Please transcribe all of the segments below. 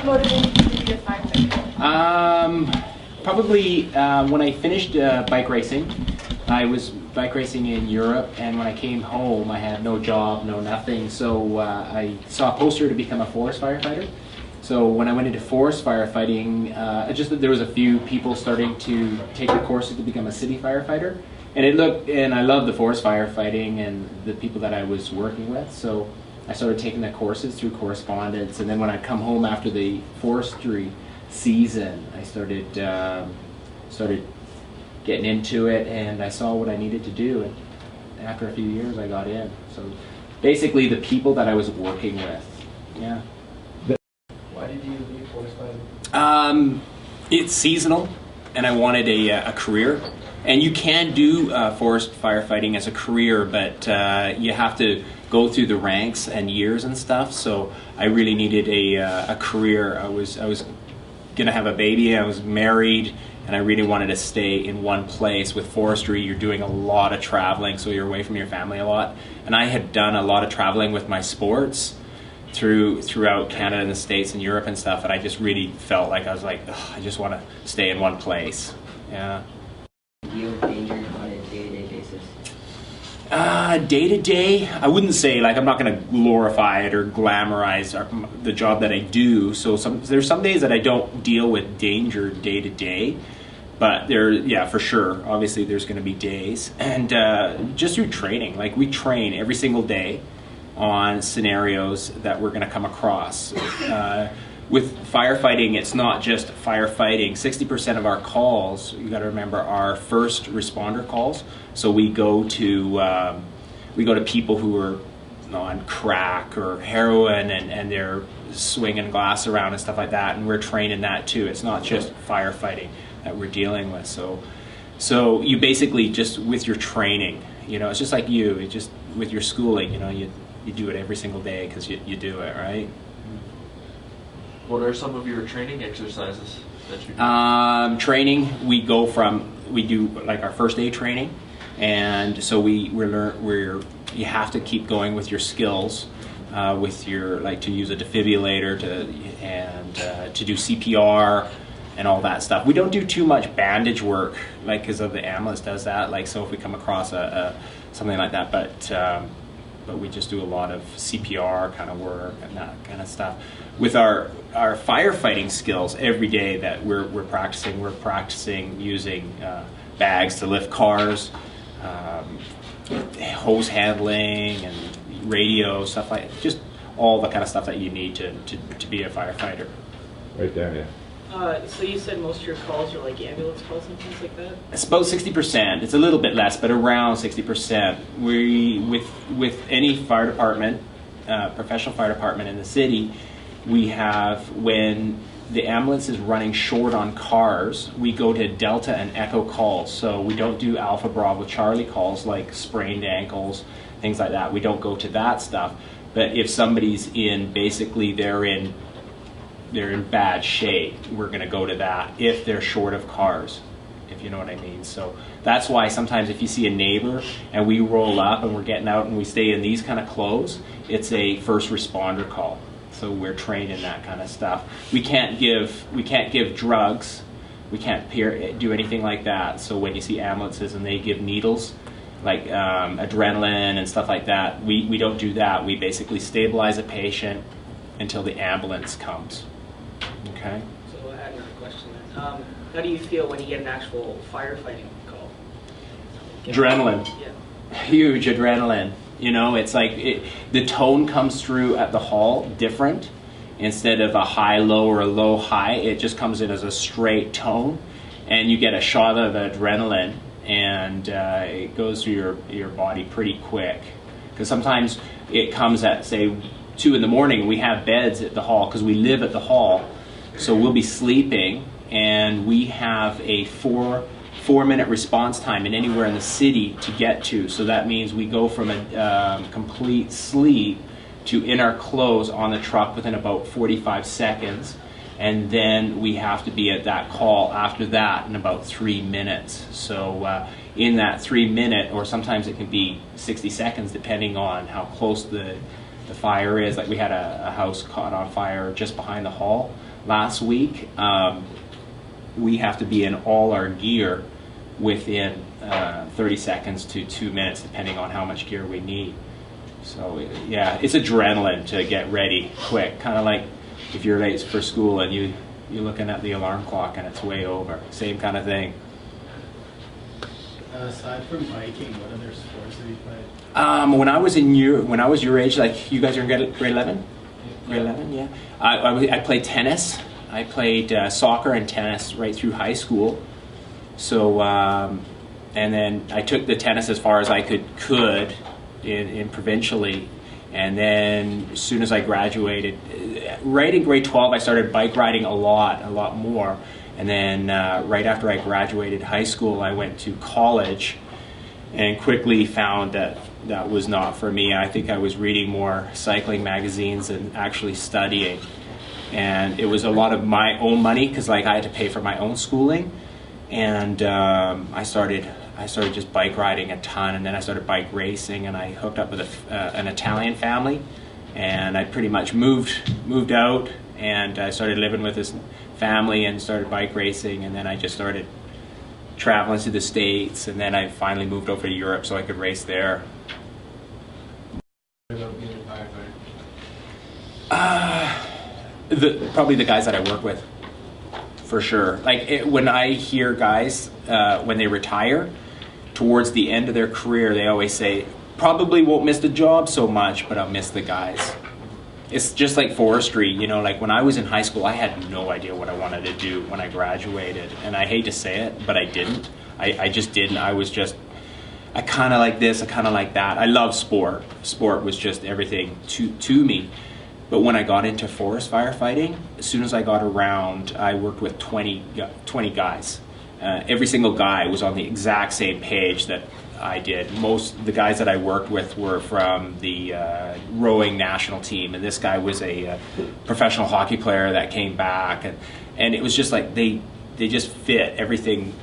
motivated you to be a firefighter? Probably when I finished bike racing. I was bike racing in Europe, and when I came home, I had no job, no nothing. So I saw a poster to become a forest firefighter. So when I went into forest firefighting, there was a few people starting to take the courses to become a city firefighter, and I loved the forest firefighting and the people that I was working with. So I started taking the courses through correspondence, and then when I come home after the forestry season, I started getting into it, and I saw what I needed to do, and after a few years I got in. So basically the people that I was working with. Yeah. Why did you be a forest firefighter? It's seasonal, and I wanted a career. And you can do forest firefighting as a career, but you have to go through the ranks and years and stuff. So I really needed a career. I was gonna have a baby. I was married, and I really wanted to stay in one place. With forestry, you're doing a lot of traveling, so you're away from your family a lot. And I had done a lot of traveling with my sports throughout Canada and the States and Europe and stuff, and I just really felt like I was like, I just want to stay in one place. Yeah. Deal with danger on a day-to-day basis? Day-to-day, I wouldn't say, like, I'm not going to glorify it or glamorize the job that I do. So there's some days that I don't deal with danger day-to-day, but for sure, obviously there's going to be days. And just through training, like, we train every single day on scenarios that we're going to come across. With firefighting, it's not just firefighting. 60% of our calls, you got to remember, are first responder calls. So we go to people who are on crack or heroin, and they're swinging glass around and stuff like that, and we're training that too. It's not just firefighting that we're dealing with. So you basically just, with your training, it's just like it's just with your schooling, you do it every single day because you do it, right? What are some of your training exercises that you do? Training, we do like our first aid training, and so you have to keep going with your skills, with your, like, to use a defibrillator to do CPR and all that stuff. We don't do too much bandage work, like, because of the ambulance does that. Like, so if we come across something like that, but we just do a lot of CPR kind of work and that kind of stuff. With our firefighting skills every day that we're practicing using bags to lift cars, hose handling and radio, stuff like that. Just all the kind of stuff that you need to be a firefighter. Right there, yeah. So you said most of your calls are like ambulance calls and things like that? It's about 60%. It's a little bit less, but around 60%. With any fire department, professional fire department in the city, we have, when the ambulance is running short on cars, we go to Delta and Echo calls. So we don't do Alpha Bravo Charlie calls like sprained ankles, things like that. We don't go to that stuff. But if somebody's they're in bad shape, we're going to go to that if they're short of cars, if you know what I mean. So that's why sometimes if you see a neighbor and we roll up and we're getting out and we stay in these kind of clothes, it's a first responder call. So we're trained in that kind of stuff. We can't give drugs. We can't do anything like that. So when you see ambulances and they give needles, like adrenaline and stuff like that, we don't do that. We basically stabilize a patient until the ambulance comes. Okay? So I had another question then. How do you feel when you get an actual firefighting call? Adrenaline. Yeah. Huge adrenaline. It's like the tone comes through at the hall different. Instead of a high-low or a low-high, it just comes in as a straight tone, and you get a shot of adrenaline, and it goes through your body pretty quick. Because sometimes it comes at, say, 2 in the morning. We have beds at the hall because we live at the hall, so we'll be sleeping, and we have a four-minute response time in anywhere in the city to get to. So that means we go from a complete sleep to in our clothes on the truck within about 45 seconds, and then we have to be at that call after that in about 3 minutes. So in that 3 minute, or sometimes it can be 60 seconds depending on how close the fire is. Like we had a house caught on fire just behind the hall. last week. We have to be in all our gear within 30 seconds to 2 minutes, depending on how much gear we need. So yeah, it's adrenaline to get ready quick, kind of like if you're late for school and you're looking at the alarm clock and it's way over. Same kind of thing. Aside from biking, what other sports have you played? When I was your age, like you guys are in grade 11? Grade 11, yeah. I played tennis. I played soccer and tennis right through high school. So, and then I took the tennis as far as I could in provincially. And then as soon as I graduated, right in grade 12, I started bike riding a lot more. And then right after I graduated high school, I went to college and quickly found that that was not for me. I think I was reading more cycling magazines than actually studying. And it was a lot of my own money because like I had to pay for my own schooling. And I started just bike riding a ton, and then I started bike racing, and I hooked up with an Italian family, and I pretty much moved out, and I started living with this family and started bike racing, and then I just started traveling to the States, and then I finally moved over to Europe so I could race there. What about being a firefighter? Probably the guys that I work with, for sure. Like when I hear guys when they retire, towards the end of their career, they always say, probably won't miss the job so much, but I'll miss the guys. It's just like forestry, you know, like when I was in high school, I had no idea what I wanted to do when I graduated. And I hate to say it, but I didn't. I just didn't. I kind of like this, I kind of like that. I love sport. Sport was just everything to me. But when I got into forest firefighting, as soon as I got around, I worked with 20 guys. Every single guy was on the exact same page that I did. Most of the guys that I worked with were from the rowing national team, and this guy was a professional hockey player that came back, and it was just like they just fit everything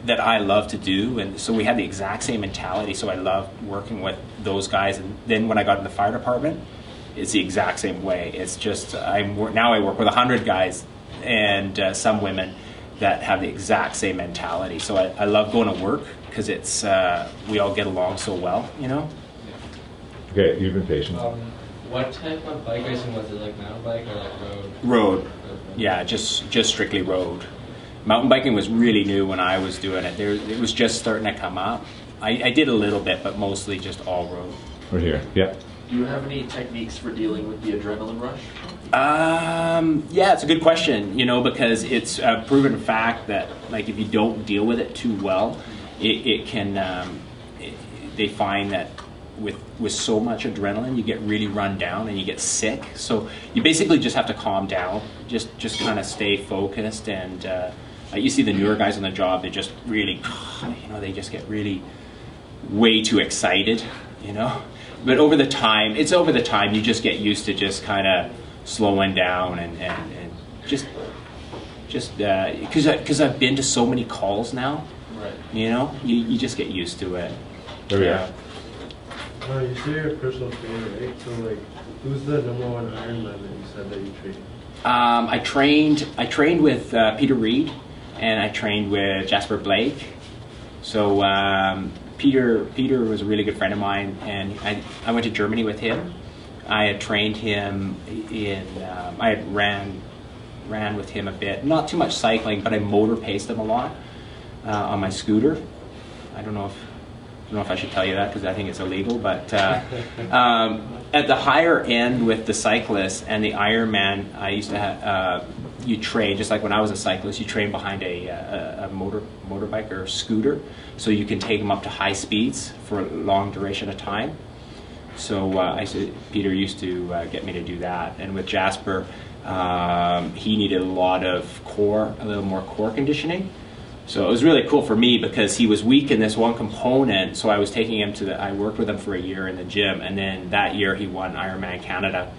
that I love to do, and so we had the exact same mentality. So I loved working with those guys, and then when I got in the fire department, it's the exact same way. It's just now I work with 100 guys and some women that have the exact same mentality. So I love going to work because it's we all get along so well, you know. Okay, you've been patient. What type of bike racing was it? Like mountain bike or like road? Road, yeah, just strictly road. Mountain biking was really new when I was doing it. It was just starting to come up. I did a little bit, but mostly just all road. We're here. Yeah. Do you have any techniques for dealing with the adrenaline rush? Yeah, it's a good question, you know, because it's a proven fact that, like, if you don't deal with it too well, it can, they find that with so much adrenaline, you get really run down and you get sick. So you basically just have to calm down, just kind of stay focused. And you see the newer guys on the job, they just really, you know, they just get really way too excited, you know. But over the time, you just get used to just kind of slowing down and just because I've been to so many calls now, Right. you know, you just get used to it. There we are. You say you're a personal trainer, right? So, like, who's the #1 Ironman that you said that you trained? I trained with Peter Reid, and I trained with Jasper Blake. So Peter was a really good friend of mine, and I went to Germany with him. I had trained him I had ran with him a bit, not too much cycling, but I motor paced him a lot on my scooter. I don't know if I should tell you that because I think it's illegal, but at the higher end with the cyclists and the Ironman, I used to have, you train, just like when I was a cyclist, you train behind a motorbike or scooter, so you can take them up to high speeds for a long duration of time. So Peter used to get me to do that. And with Jasper, he needed a little more core conditioning. So it was really cool for me because he was weak in this one component. So I was taking him I worked with him for a year in the gym, and then that year he won Ironman Canada.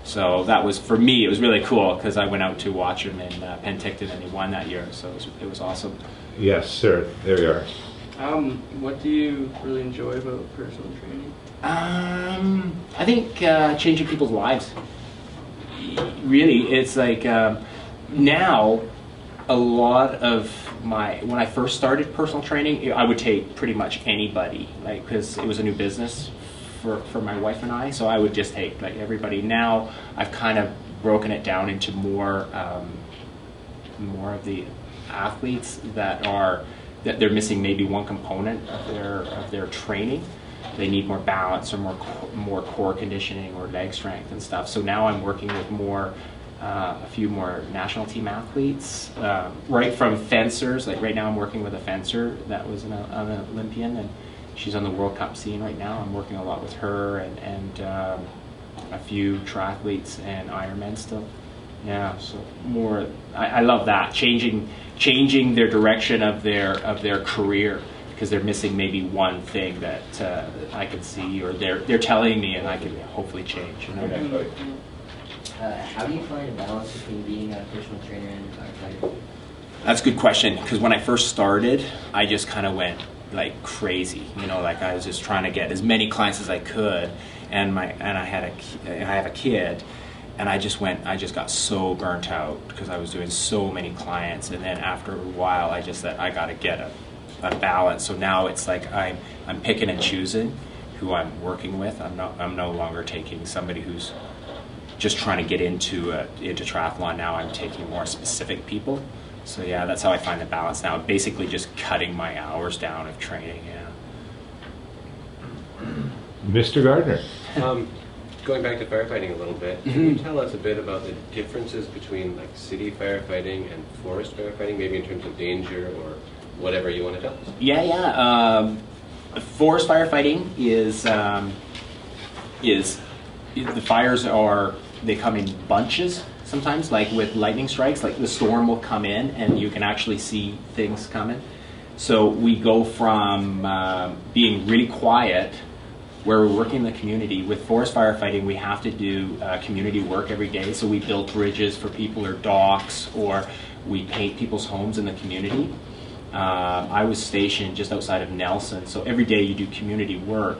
So that was, for me, it was really cool because I went out to watch him in Penticton and he won that year. So it was awesome. Yes, sir. There we are. What do you really enjoy about personal training? I think changing people's lives. Really, it's like Now, a lot of when I first started personal training, I would take pretty much anybody, like, because it was a new business for my wife and I, so I would just take like everybody. Now I've kind of broken it down into more of the athletes that they're missing maybe one component of their training. They need more balance or more core conditioning or leg strength and stuff. So now I'm working with a few more national team athletes, right from fencers. Like right now I'm working with a fencer that was an Olympian, and she's on the World Cup scene right now. I'm working a lot with her and a few triathletes and Ironmen still. Yeah, so more. I love that, changing their direction of their career, because they're missing maybe one thing that I can see, or they're telling me, and I can hopefully change. You know? How do you find a balance between being a personal trainer and a firefighter? That's a good question, because when I first started, I just kind of went like crazy. You know, like I was just trying to get as many clients as I could, and I have a kid. And I just got so burnt out because I was doing so many clients, and then after a while I just said I got to get a balance. So now it's like I'm picking and choosing who I'm working with. I'm no longer taking somebody who's just trying to get into triathlon. Now I'm taking more specific people. So yeah, that's how I find the balance now. Basically just cutting my hours down of training. Yeah. Mr. Gardner. Going back to firefighting a little bit, can you tell us a bit about the differences between like city firefighting and forest firefighting, maybe in terms of danger or whatever you want to tell us? Yeah. Forest firefighting is the fires they come in bunches sometimes, like with lightning strikes, like the storm will come in and you can actually see things coming. So we go from being really quiet, where we're working in the community. With forest firefighting, we have to do community work every day. So we build bridges for people, or docks, or we paint people's homes in the community. I was stationed just outside of Nelson, so every day you do community work,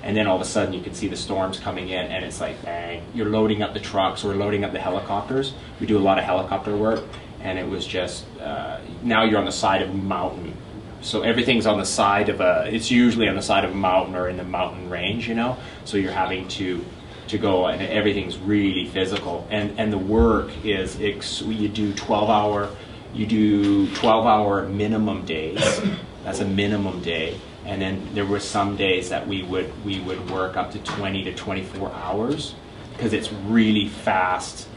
and then all of a sudden you can see the storms coming in, and it's like, bang, you're loading up the trucks or loading up the helicopters. We do a lot of helicopter work, and it was just, now you're on the side of a mountain. So everything's on the side of it's usually on the side of a mountain or in the mountain range, you know? So you're having to go, and everything's really physical. And the work is, you do 12-hour minimum days. That's a minimum day. And then there were some days that we would work up to 20 to 24 hours, because it's really fast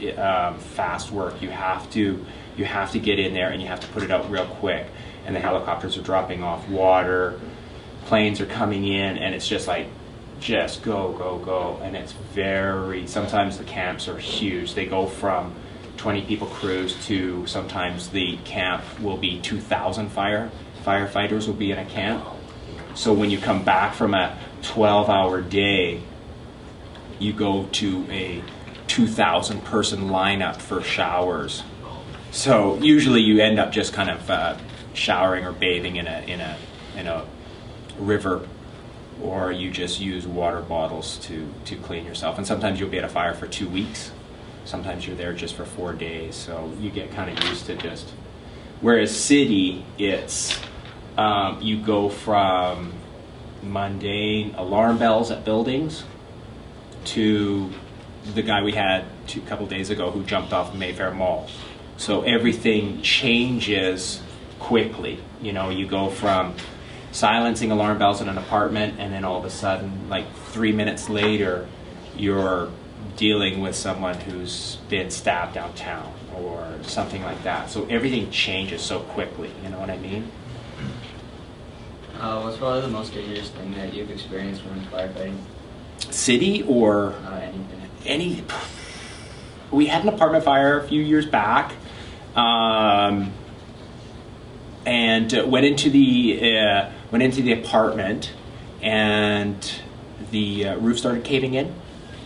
work. You have to get in there and you have to put it out real quick. And the helicopters are dropping off water, planes are coming in, and it's just like, just go, go, go. And it's sometimes the camps are huge. They go from 20 people crews to sometimes the camp will be 2,000 firefighters will be in a camp. So when you come back from a 12-hour day, you go to a 2,000 person lineup for showers. So usually you end up just kind of showering or bathing in a river, or you just use water bottles to clean yourself. And sometimes you'll be at a fire for 2 weeks. Sometimes you're there just for 4 days. So you get kind of used to just. Whereas city, it's you go from mundane alarm bells at buildings to the guy we had a couple days ago who jumped off Mayfair Mall. So everything changes quickly. You know, you go from silencing alarm bells in an apartment, and then all of a sudden, like 3 minutes later, you're dealing with someone who's been stabbed downtown or something like that. So everything changes so quickly, you know what I mean? What's probably the most dangerous thing that you've experienced when firefighting? City or Anything. We had an apartment fire a few years back, and went into the apartment, and the roof started caving in,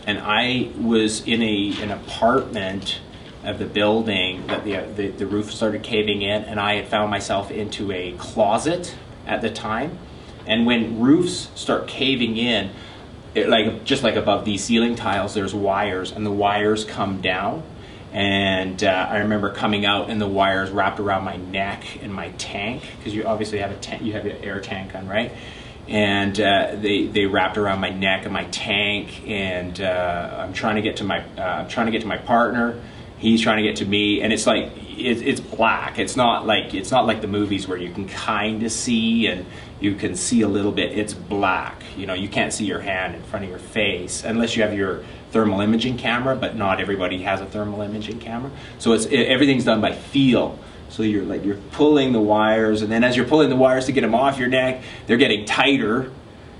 and I was in an apartment of the building that the roof started caving in, and I had found myself into a closet at the time. And when roofs start caving in, just like above these ceiling tiles, there's wires, and the wires come down, And I remember coming out and the wires wrapped around my neck and my tank, because you obviously have you have an air tank on, right? And they wrapped around my neck and my tank, and I'm trying to get to my partner. He's trying to get to me, and it's like it's black. It's not like the movies where you can kind of see and you can see a little bit. It's black. You know, you can't see your hand in front of your face unless you have your thermal imaging camera, but not everybody has a thermal imaging camera. So everything's done by feel. So you're pulling the wires, and then as you're pulling the wires to get them off your neck, they're getting tighter.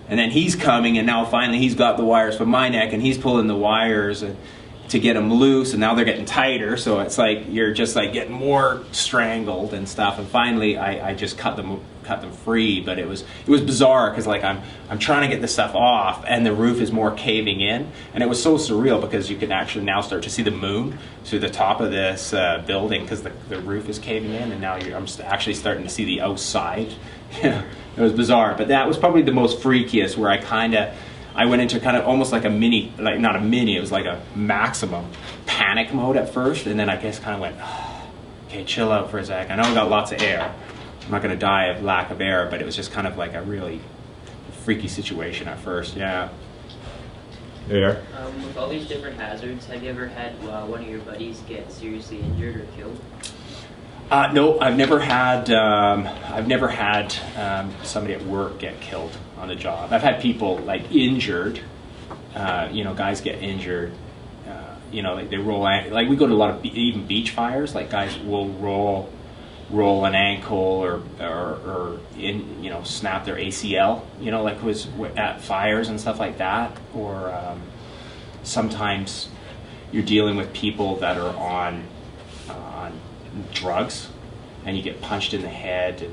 And then he's coming, and now finally he's got the wires from my neck, and he's pulling the wires to get them loose, and now they're getting tighter. So it's like you're just like getting more strangled and stuff. And finally, I just cut them free. But it was bizarre because like I'm trying to get this stuff off, and the roof is more caving in, and it was so surreal because you can actually now start to see the moon through the top of this building because the roof is caving in, and now I'm actually starting to see the outside. Yeah, it was bizarre, but that was probably the most freakiest, where I went into kind of almost like a mini, like not a mini, it was like a maximum panic mode at first, and then I guess kind of went, okay, chill out for a sec. I know I got lots of air. I'm not going to die of lack of air, but it was just kind of like a really freaky situation at first, yeah. Yeah. With all these different hazards, have you ever had one of your buddies get seriously injured or killed? No, I've never had somebody at work get killed on the job. I've had people like injured, guys get injured, like they roll, like we go to a lot of even beach fires, like guys will roll an ankle or snap their ACL, like was at fires and stuff like that. Or sometimes you're dealing with people that are on drugs, and you get punched in the head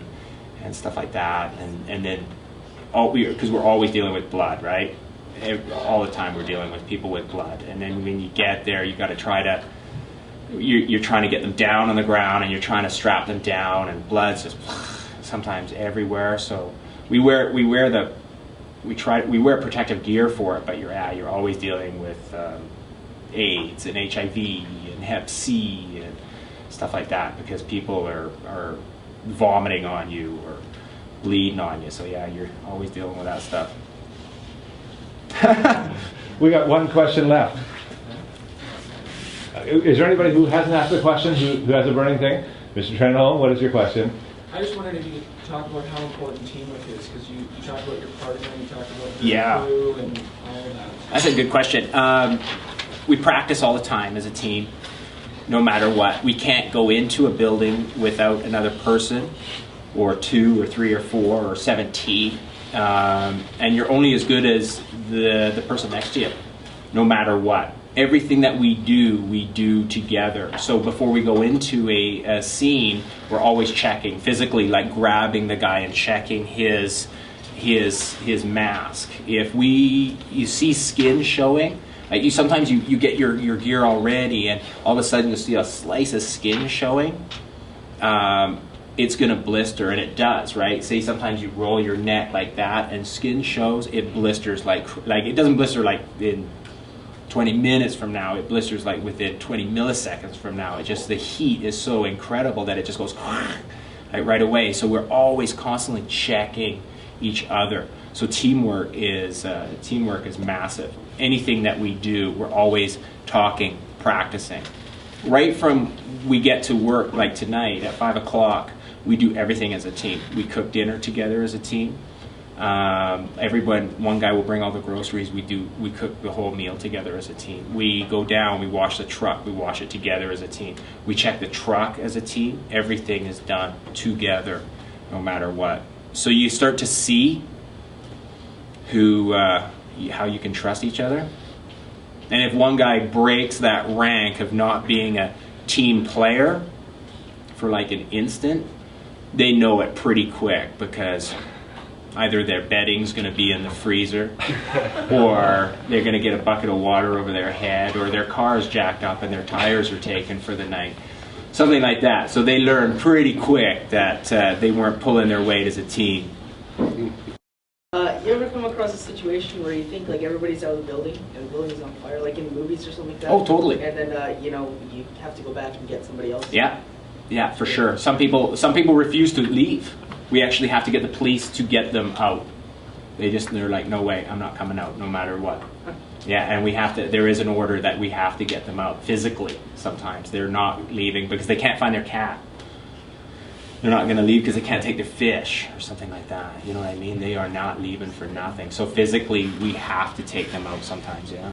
and stuff like that, and then because we're always dealing with blood, right? All the time we're dealing with people with blood, and then when you get there, you got to you're trying to get them down on the ground, and you're trying to strap them down, and blood's just sometimes everywhere. So we wear protective gear for it, but you're always dealing with AIDS and HIV and Hep C and stuff like that, because people are vomiting on you or bleeding on you. So yeah, you're always dealing with that stuff. We got one question left. Is there anybody who hasn't asked a question, who has a burning thing? Mr. Kennell, what is your question? I just wondered if you could talk about how important teamwork is, because you talk about your partner, you talk about your crew and all of that. That's a good question. We practice all the time as a team, no matter what. We can't go into a building without another person, or 2 or 3 or 4 or 17, and you're only as good as the person next to you, no matter what. Everything that we do together. So before we go into a scene, we're always checking physically, like grabbing the guy and checking his mask. If you see skin showing, like sometimes you get your gear all ready, and all of a sudden you see a slice of skin showing, it's going to blister, and it does, right? Say sometimes you roll your neck like that and skin shows, it blisters like it doesn't blister like in 20 minutes from now, it blisters like within 20 milliseconds from now. It just, the heat is so incredible that it just goes like right away. So we're always constantly checking each other. So teamwork is massive. Anything that we do, we're always talking, practicing. Right from we get to work, like tonight at 5 o'clock, we do everything as a team. We cook dinner together as a team. One guy will bring all the groceries. We cook the whole meal together as a team. We go down, we wash the truck, we wash it together as a team. We check the truck as a team. Everything is done together, no matter what. So you start to see how you can trust each other. And if one guy breaks that rank of not being a team player for like an instant, they know it pretty quick, because either their bedding's going to be in the freezer, or they're going to get a bucket of water over their head, or their car's jacked up and their tires are taken for the night. Something like that. So they learn pretty quick that they weren't pulling their weight as a team. You ever come across a situation situation where you think like everybody's out of the building and the building's on fire, like in movies or something like that? Oh, totally. And then you know, you have to go back and get somebody else. Yeah, for sure. Some people refuse to leave. We actually have to get the police to get them out. They're like, no way, I'm not coming out, no matter what. Yeah, and we have to. There is an order that we have to get them out physically. Sometimes they're not leaving because they can't find their cat. They're not going to leave because they can't take their fish or something like that. You know what I mean? They are not leaving for nothing. So physically, we have to take them out sometimes. Yeah.